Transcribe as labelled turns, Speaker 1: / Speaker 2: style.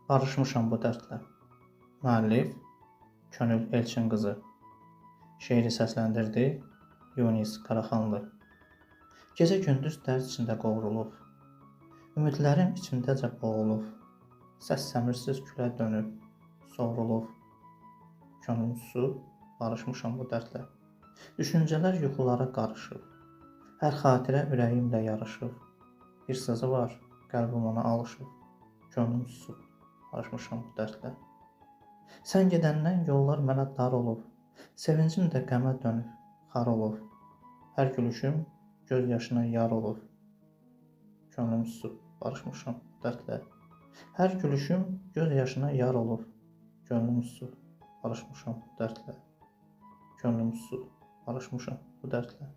Speaker 1: Barışmışam bu dərdlə. Müəllif Könül Elçin qızı. Şeiri səsləndirdi Yunis Qaraxanlı. Gecə gündüz dərd içində qovrulub, ümidlərim içimdəcə boğulub, səs səmirsiz külə dönüb, sovrulub. Könlüm susub, barışmışam bu dərdlə. Düşüncələr yuxulara qarışıb, hər xatirə ürəyimlə yarışıb. Bir sızı var, qəlbim ona alışıb, könlüm susub, barışmışam bu dərdlə. Sən gedəndən yollar mənə dar olub, sevincim də qəmə dönüb, xar olub. Hər gülüşüm göz yaşına yar olub, könlüm susub, barışmışam bu dərdlə. Hər gülüşüm göz yaşına yar olub, könlüm susub, barışmışam bu dərdlə. Könlüm susub, barışmışam bu dərdlə.